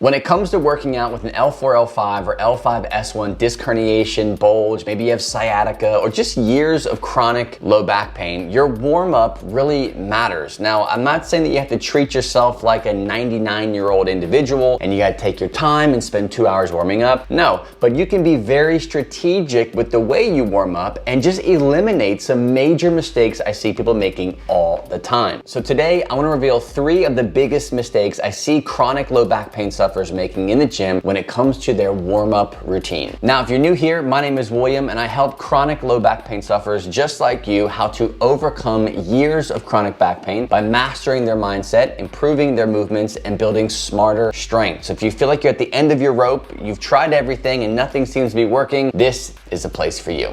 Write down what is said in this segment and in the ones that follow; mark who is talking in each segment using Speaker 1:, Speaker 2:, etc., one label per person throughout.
Speaker 1: When it comes to working out with an L4, L5, or L5, S1 disc herniation, bulge, maybe you have sciatica, or just years of chronic low back pain, your warm-up really matters. Now, I'm not saying that you have to treat yourself like a 99-year-old individual and you gotta take your time and spend 2 hours warming up. No, but you can be very strategic with the way you warm up and just eliminate some major mistakes I see people making all the time. So today, I wanna reveal 3 of the biggest mistakes I see chronic low back pain sufferers making in the gym when it comes to their warm-up routine. Now, if you're new here, my name is William and I help chronic low back pain sufferers just like you how to overcome years of chronic back pain by mastering their mindset, improving their movements, and building smarter strength. So if you feel like you're at the end of your rope, you've tried everything and nothing seems to be working, this is a place for you.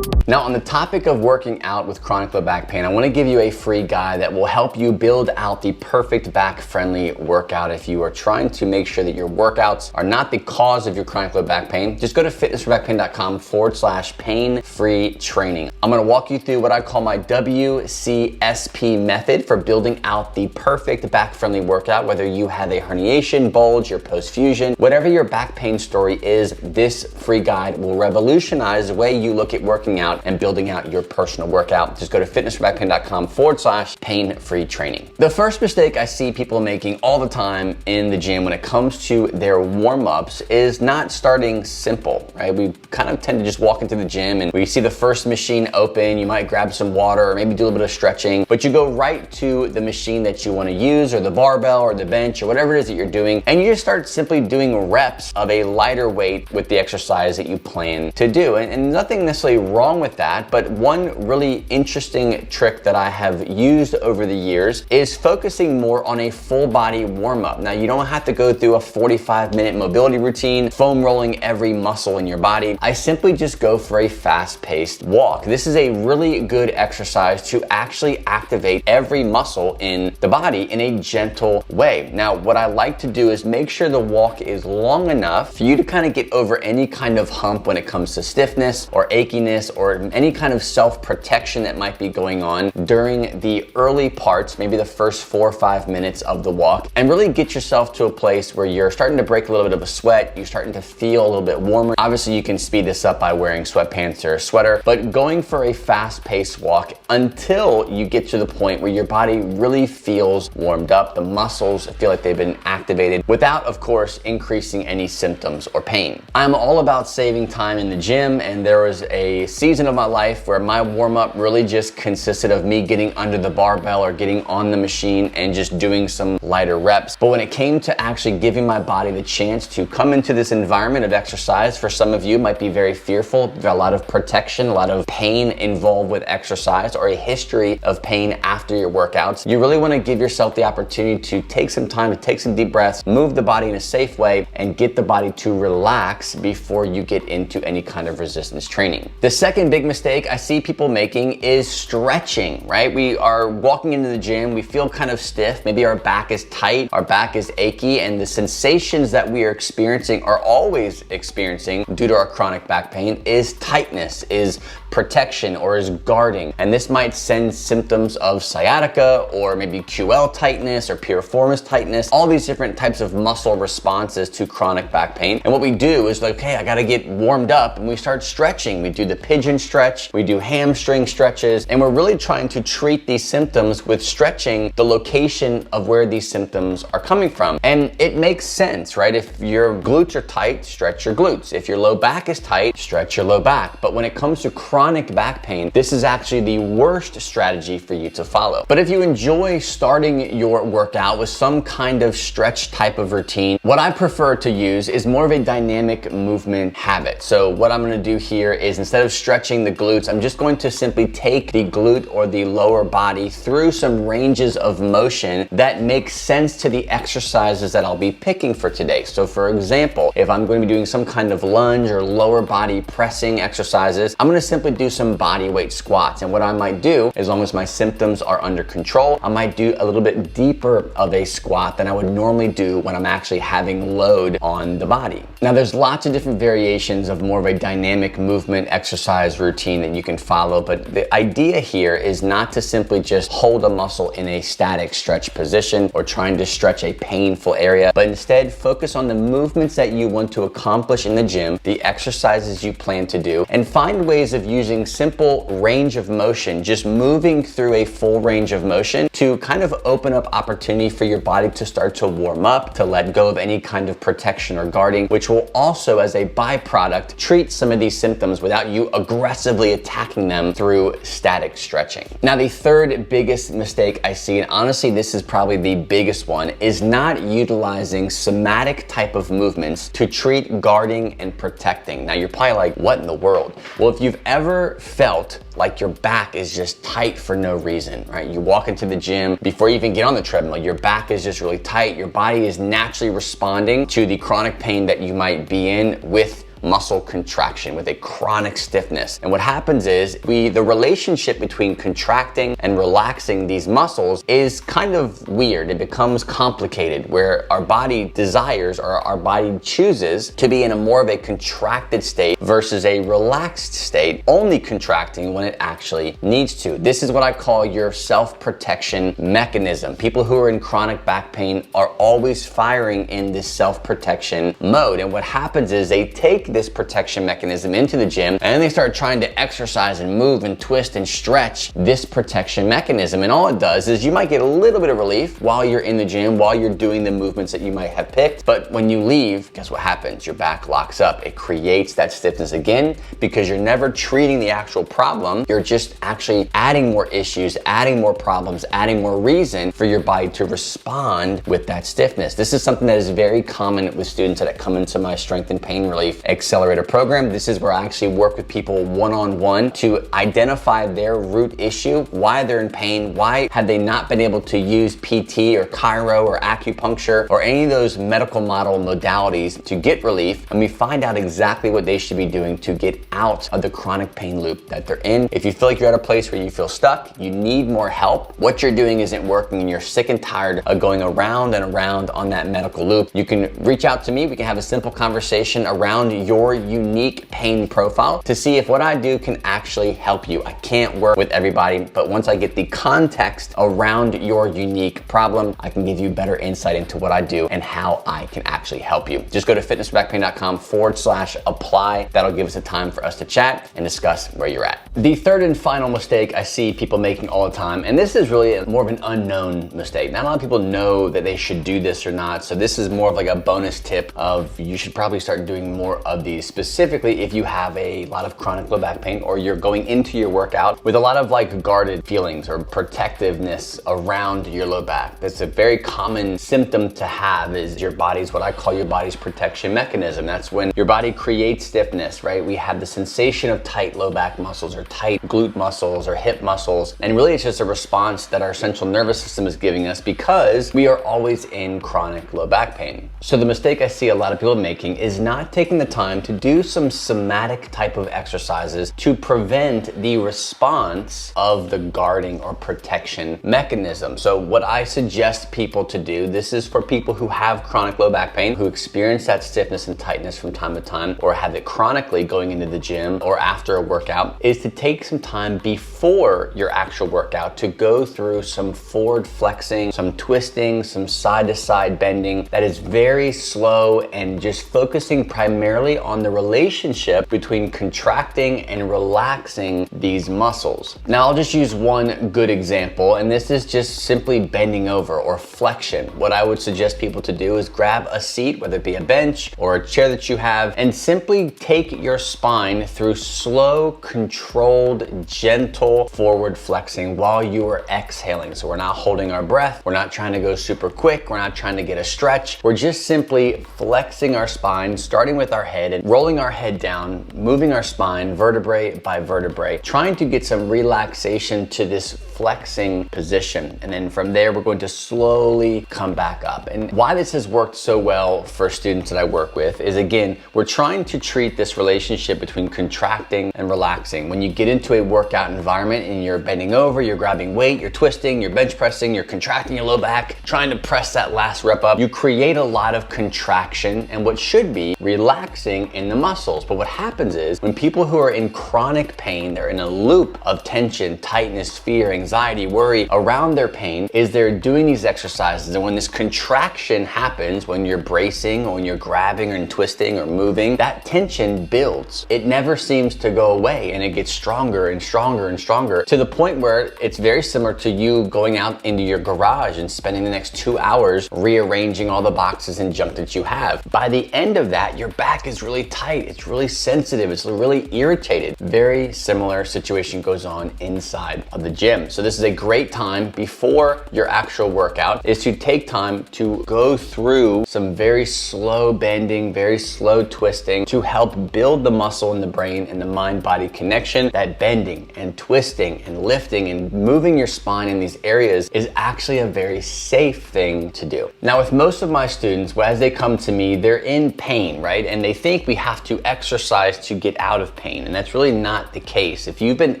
Speaker 1: Now, on the topic of working out with chronic low back pain, I want to give you a free guide that will help you build out the perfect back-friendly workout if you are trying to make sure that your workouts are not the cause of your chronic low back pain. Just go to fitnessforbackpain.com/pain-free training. I'm going to walk you through what I call my WCSP method for building out the perfect back-friendly workout, whether you have a herniation, bulge, or post-fusion, whatever your back pain story is, this free guide will revolutionize the way you look at working out and building out your personal workout. Just go to fitnessforbackpain.com/pain-free training. The first mistake I see people making all the time in the gym when it comes to their warm-ups is not starting simple, right? We kind of tend to just walk into the gym and we see the first machine open, you might grab some water or maybe do a little bit of stretching, but you go right to the machine that you want to use or the barbell or the bench or whatever it is that you're doing, and you just start simply doing reps of a lighter weight with the exercise that you plan to do. And nothing necessarily wrong with that, but one really interesting trick that I have used over the years is focusing more on a full body warm-up. Now, you don't have to go through a 45-minute mobility routine, foam rolling every muscle in your body. I simply just go for a fast-paced walk. This is a really good exercise to actually activate every muscle in the body in a gentle way. Now, what I like to do is make sure the walk is long enough for you to kind of get over any kind of hump when it comes to stiffness or achiness or any kind of self-protection that might be going on during the early parts, maybe the first 4 or 5 minutes of the walk, and really get yourself to a place where you're starting to break a little bit of a sweat, you're starting to feel a little bit warmer. Obviously, you can speed this up by wearing sweatpants or a sweater, but going for a fast-paced walk until you get to the point where your body really feels warmed up, the muscles feel like they've been activated without, of course, increasing any symptoms or pain. I'm all about saving time in the gym, and there was a season of my life where my warm-up really just consisted of me getting under the barbell or getting on the machine and just doing some lighter reps. But when it came to actually giving my body the chance to come into this environment of exercise, for some of you might be very fearful, there's a lot of protection, a lot of pain involved with exercise or a history of pain after your workouts. You really want to give yourself the opportunity to take some time, to take some deep breaths, move the body in a safe way, and get the body to relax before you get into any kind of resistance training. The second big mistake I see people making is stretching, right? We are walking into the gym, we feel kind of stiff, maybe our back is tight, our back is achy, and the sensations that we are experiencing, are always experiencing due to our chronic back pain, is tightness, is protection, or is guarding. And this might send symptoms of sciatica or maybe QL tightness or piriformis tightness, all these different types of muscle responses to chronic back pain. And what we do is like, okay, I gotta get warmed up, and we start stretching. We do the pigeon stretch, we do hamstring stretches, and we're really trying to treat these symptoms with stretching the location of where these symptoms are coming from. And it makes sense, right? If your glutes are tight, stretch your glutes. If your low back is tight, stretch your low back. But when it comes to chronic back pain, this is actually the worst strategy for you to follow. But if you enjoy starting your workout with some kind of stretch type of routine, what I prefer to use is more of a dynamic movement habit. So what I'm gonna do here is, instead of stretching the glutes, I'm just going to simply take the glute or the lower body through some ranges of motion that make sense to the exercises that I'll be picking for today. So for example, if I'm going to be doing some kind of lunge or lower body pressing exercises, I'm going to simply do some body weight squats. And what I might do, as long as my symptoms are under control, I might do a little bit deeper of a squat than I would normally do when I'm actually having load on the body. Now, there's lots of different variations of more of a dynamic movement exercise exercise routine that you can follow. But the idea here is not to simply just hold a muscle in a static stretch position or trying to stretch a painful area, but instead focus on the movements that you want to accomplish in the gym, the exercises you plan to do, and find ways of using simple range of motion, just moving through a full range of motion to kind of open up opportunity for your body to start to warm up, to let go of any kind of protection or guarding, which will also, as a byproduct, treat some of these symptoms without you aggressively attacking them through static stretching. Now, the third biggest mistake I see, and honestly this is probably the biggest one, is not utilizing somatic type of movements to treat guarding and protecting. Now, you're probably like, what in the world? Well, if you've ever felt like your back is just tight for no reason, right? You walk into the gym, before you even get on the treadmill, your back is just really tight. Your body is naturally responding to the chronic pain that you might be in with muscle contraction, with a chronic stiffness. And what happens is the relationship between contracting and relaxing these muscles is kind of weird. It becomes complicated, where our body desires, or our body chooses, to be in a more of a contracted state versus a relaxed state, only contracting when it actually needs to. This is what I call your self-protection mechanism. People who are in chronic back pain are always firing in this self-protection mode. And what happens is they take this protection mechanism into the gym, and then they start trying to exercise and move and twist and stretch this protection mechanism. And all it does is you might get a little bit of relief while you're in the gym, while you're doing the movements that you might have picked. But when you leave, guess what happens? Your back locks up. It creates that stiffness again because you're never treating the actual problem. You're just actually adding more issues, adding more problems, adding more reason for your body to respond with that stiffness. This is something that is very common with students that come into my strength and pain relief accelerator program. This is where I actually work with people one-on-one to identify their root issue, why they're in pain, why have they not been able to use PT or chiro or acupuncture or any of those medical model modalities to get relief, and we find out exactly what they should be doing to get out of the chronic pain loop that they're in. If you feel like you're at a place where you feel stuck, you need more help, what you're doing isn't working, and you're sick and tired of going around and around on that medical loop, you can reach out to me. We can have a simple conversation around your unique pain profile to see if what I do can actually help you. I can't work with everybody, but once I get the context around your unique problem, I can give you better insight into what I do and how I can actually help you. Just go to fitnessforbackpain.com/apply. That'll give us a time for us to chat and discuss where you're at. The third and final mistake I see people making all the time, and this is really more of an unknown mistake. Not a lot of people know that they should do this or not, so this is more of like a bonus tip of you should probably start doing more of these, specifically if you have a lot of chronic low back pain or you're going into your workout with a lot of like guarded feelings or protectiveness around your low back. That's a very common symptom to have, is your body's, what I call your body's protection mechanism. That's when your body creates stiffness, right? We have the sensation of tight low back muscles or tight glute muscles or hip muscles, and really it's just a response that our central nervous system is giving us because we are always in chronic low back pain. So the mistake I see a lot of people making is not taking the time to do some somatic type of exercises to prevent the response of the guarding or protection mechanism. So what I suggest people to do, this is for people who have chronic low back pain, who experience that stiffness and tightness from time to time, or have it chronically going into the gym or after a workout, is to take some time before your actual workout to go through some forward flexing, some twisting, some side to side bending that is very slow and just focusing primarily on the relationship between contracting and relaxing these muscles. Now, I'll just use one good example, and this is just simply bending over or flexion. What I would suggest people to do is grab a seat, whether it be a bench or a chair that you have, and simply take your spine through slow, controlled, gentle forward flexing while you are exhaling. So we're not holding our breath, we're not trying to go super quick, we're not trying to get a stretch, we're just simply flexing our spine, starting with our head and rolling our head down, moving our spine vertebrae by vertebrae, trying to get some relaxation to this flexing position. And then from there, we're going to slowly come back up. And why this has worked so well for students that I work with is, again, we're trying to treat this relationship between contracting and relaxing. When you get into a workout environment and you're bending over, you're grabbing weight, you're twisting, you're bench pressing, you're contracting your low back, trying to press that last rep up, you create a lot of contraction and what should be relaxing twisting in the muscles. But what happens is when people who are in chronic pain, they're in a loop of tension, tightness, fear, anxiety, worry around their pain, is they're doing these exercises. And when this contraction happens, when you're bracing or when you're grabbing and twisting or moving, that tension builds. It never seems to go away, and it gets stronger and stronger and stronger, to the point where it's very similar to you going out into your garage and spending the next 2 hours rearranging all the boxes and junk that you have. By the end of that, your back is really tight, it's really sensitive, it's really irritated. Very similar situation goes on inside of the gym. So this is a great time before your actual workout, is to take time to go through some very slow bending, very slow twisting, to help build the muscle in the brain and the mind-body connection. That bending and twisting and lifting and moving your spine in these areas is actually a very safe thing to do. Now, with most of my students, as they come to me, they're in pain, right? And they think we have to exercise to get out of pain. And that's really not the case. If you've been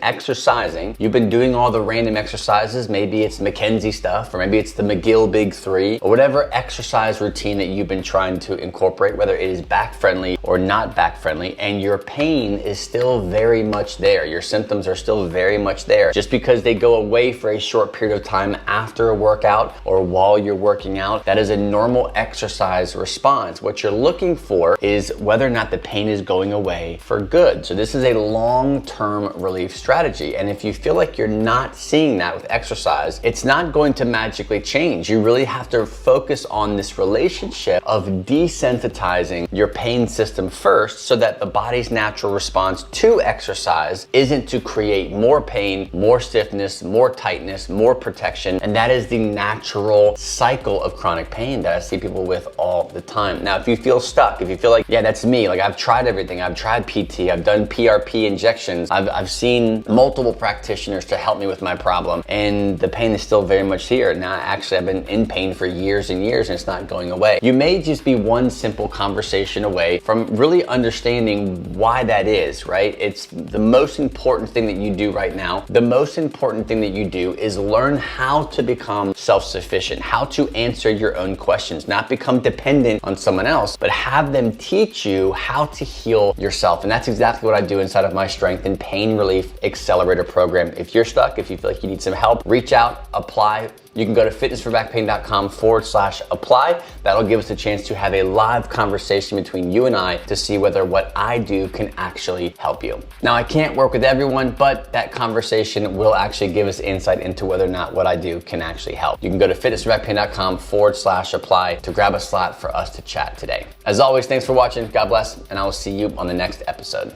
Speaker 1: exercising, you've been doing all the random exercises, maybe it's McKenzie stuff, or maybe it's the McGill Big Three, or whatever exercise routine that you've been trying to incorporate, whether it is back friendly or not back friendly, and your pain is still very much there. Your symptoms are still very much there. Just because they go away for a short period of time after a workout or while you're working out, that is a normal exercise response. What you're looking for is whether or not the pain is going away for good. So this is a long-term relief strategy. And if you feel like you're not seeing that with exercise, it's not going to magically change. You really have to focus on this relationship of desensitizing your pain system first, so that the body's natural response to exercise isn't to create more pain, more stiffness, more tightness, more protection. And that is the natural cycle of chronic pain that I see people with all the time. Now, if you feel stuck, if you feel like, yeah, that's me, like I've tried everything, I've tried PT, I've done PRP injections, I've seen multiple practitioners to help me with my problem, and the pain is still very much here. Now, actually, I've been in pain for years and years, and it's not going away. You may just be one simple conversation away from really understanding why that is, right? It's the most important thing that you do right now. The most important thing that you do is learn how to become self-sufficient, how to answer your own questions, not become dependent on someone else, but have them teach you how to heal yourself. And that's exactly what I do inside of my Strength and Pain Relief Accelerator program. If you're stuck, if you feel like you need some help, reach out, apply. You can go to fitnessforbackpain.com/apply. That'll give us a chance to have a live conversation between you and I to see whether what I do can actually help you. Now, I can't work with everyone, but that conversation will actually give us insight into whether or not what I do can actually help. You can go to fitnessforbackpain.com/apply to grab a slot for us to chat today. As always, thanks for watching. God bless, and I will see you on the next episode.